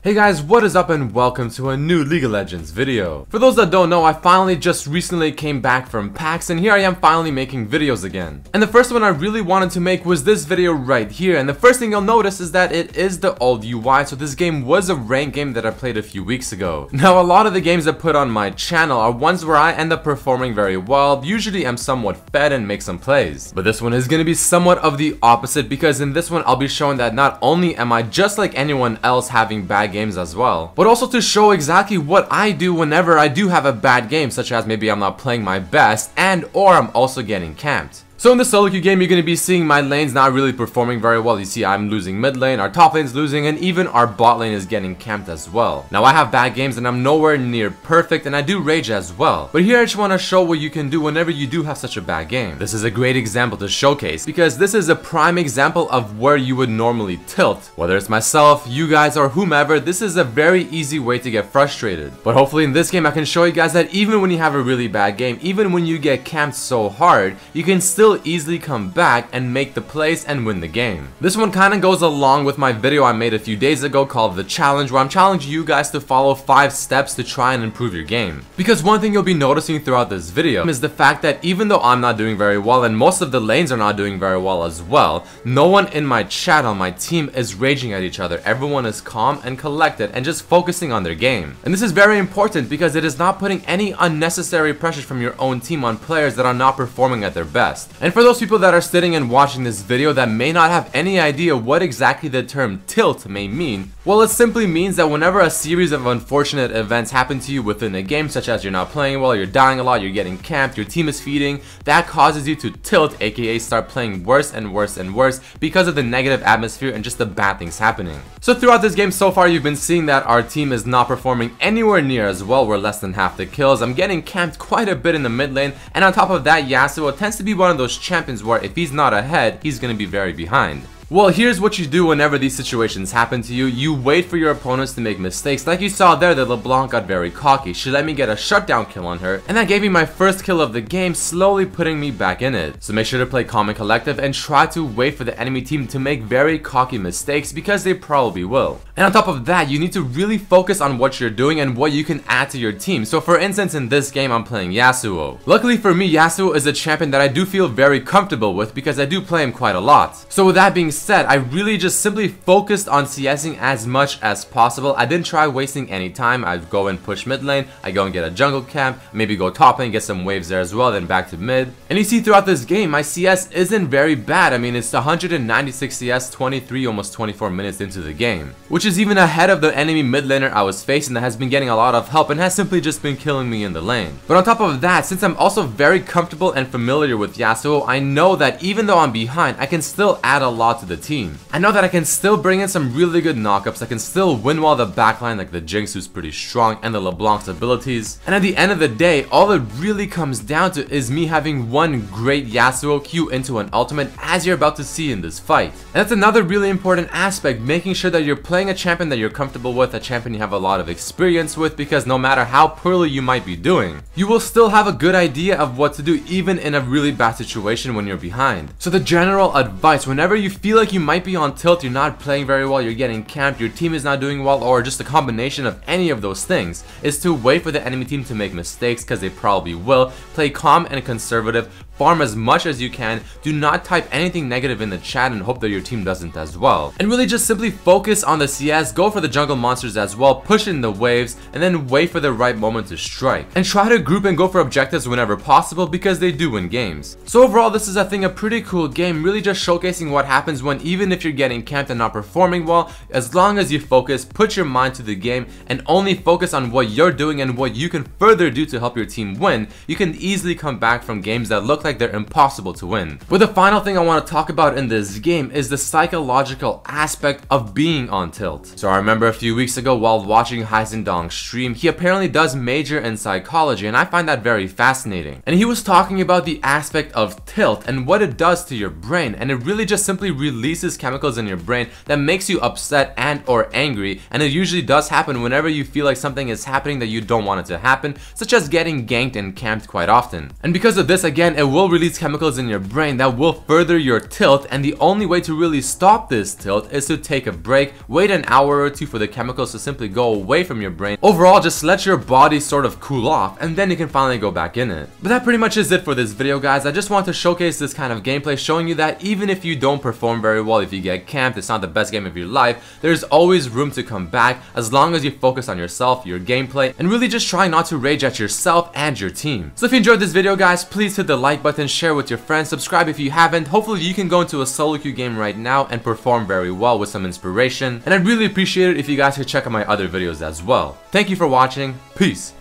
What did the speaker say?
Hey guys, what is up and welcome to a new League of Legends video. For those that don't know, I finally just recently came back from PAX and here I am finally making videos again. And the first one I really wanted to make was this video right here, and the first thing you'll notice is that it is the old UI, so this game was a ranked game that I played a few weeks ago. Now a lot of the games I put on my channel are ones where I end up performing very well, usually I'm somewhat fed and make some plays. But this one is going to be somewhat of the opposite, because in this one I'll be showing that not only am I just like anyone else having bad games as well, but also to show exactly what I do whenever I do have a bad game, such as maybe I'm not playing my best or I'm also getting camped. So in the solo queue game, you're going to be seeing my lanes not really performing very well. You see I'm losing mid lane, our top lane's losing, and even our bot lane is getting camped as well. Now I have bad games and I'm nowhere near perfect, and I do rage as well. But here I just want to show what you can do whenever you do have such a bad game. This is a great example to showcase, because this is a prime example of where you would normally tilt. Whether it's myself, you guys, or whomever, this is a very easy way to get frustrated. But hopefully in this game I can show you guys that even when you have a really bad game, even when you get camped so hard, you can still easily come back and make the plays and win the game. This one kind of goes along with my video I made a few days ago called The Challenge, where I'm challenging you guys to follow 5 steps to try and improve your game. Because one thing you'll be noticing throughout this video is the fact that even though I'm not doing very well and most of the lanes are not doing very well as well, no one in my chat on my team is raging at each other. Everyone is calm and collected and just focusing on their game. And this is very important because it is not putting any unnecessary pressure from your own team on players that are not performing at their best. And for those people that are sitting and watching this video that may not have any idea what exactly the term tilt may mean, well, it simply means that whenever a series of unfortunate events happen to you within a game, such as you're not playing well, you're dying a lot, you're getting camped, your team is feeding, that causes you to tilt, aka start playing worse and worse and worse because of the negative atmosphere and just the bad things happening. So throughout this game so far, you've been seeing that our team is not performing anywhere near as well. We're less than half the kills. I'm getting camped quite a bit in the mid lane, and on top of that, Yasuo tends to be one of those champions where if he's not ahead, he's gonna be very behind. Well, here's what you do whenever these situations happen to you. You wait for your opponents to make mistakes. Like you saw there, that LeBlanc got very cocky. She let me get a shutdown kill on her, and that gave me my first kill of the game, slowly putting me back in it. So make sure to play calm and collective and try to wait for the enemy team to make very cocky mistakes, because they probably will. And on top of that, you need to really focus on what you're doing and what you can add to your team. So for instance, in this game, I'm playing Yasuo. Luckily for me, Yasuo is a champion that I do feel very comfortable with because I do play him quite a lot. So with that being said, I really just simply focused on CSing as much as possible. I didn't try wasting any time. I'd go and push mid lane, I go and get a jungle camp, maybe go top lane, get some waves there as well, then back to mid. And you see throughout this game, my CS isn't very bad. I mean, it's 196 CS, 23, almost 24 minutes into the game, which is even ahead of the enemy mid laner I was facing that has been getting a lot of help and has simply just been killing me in the lane. But on top of that, since I'm also very comfortable and familiar with Yasuo, I know that even though I'm behind, I can still add a lot to the team. I know that I can still bring in some really good knockups. I can still win while the backline, like the Jinx, who's pretty strong, and the LeBlanc's abilities. And at the end of the day, all it really comes down to is me having one great Yasuo Q into an ultimate, as you're about to see in this fight. And that's another really important aspect, making sure that you're playing a champion that you're comfortable with, a champion you have a lot of experience with, because no matter how poorly you might be doing, you will still have a good idea of what to do even in a really bad situation when you're behind. So the general advice, whenever you feel like you might be on tilt, you're not playing very well, you're getting camped, your team is not doing well, or just a combination of any of those things, is to wait for the enemy team to make mistakes, because they probably will. Play calm and conservative, farm as much as you can, do not type anything negative in the chat and hope that your team doesn't as well. And really just simply focus on the CS, go for the jungle monsters as well, push in the waves, and then wait for the right moment to strike. And try to group and go for objectives whenever possible, because they do win games. So overall, this is, I think, a pretty cool game, really just showcasing what happens when even if you're getting camped and not performing well, as long as you focus, put your mind to the game, and only focus on what you're doing and what you can further do to help your team win, you can easily come back from games that look like they're impossible to win. But the final thing I want to talk about in this game is the psychological aspect of being on tilt. So I remember a few weeks ago while watching Heisendong's stream, he apparently does major in psychology, and I find that very fascinating. And he was talking about the aspect of tilt and what it does to your brain, and it really just simply releases chemicals in your brain that makes you upset and or angry, and it usually does happen whenever you feel like something is happening that you don't want it to happen, such as getting ganked and camped quite often. And because of this, again, it will release chemicals in your brain that will further your tilt, and the only way to really stop this tilt is to take a break, wait an hour or two for the chemicals to simply go away from your brain. Overall, just let your body sort of cool off, and then you can finally go back in it. But that pretty much is it for this video, guys. I just want to showcase this kind of gameplay, showing you that even if you don't perform very well, if you get camped, it's not the best game of your life, there's always room to come back as long as you focus on yourself, your gameplay, and really just try not to rage at yourself and your team. So if you enjoyed this video, guys, please hit the like button, share with your friends, subscribe if you haven't. Hopefully you can go into a solo queue game right now and perform very well with some inspiration, and I'd really appreciate it if you guys could check out my other videos as well. Thank you for watching. Peace.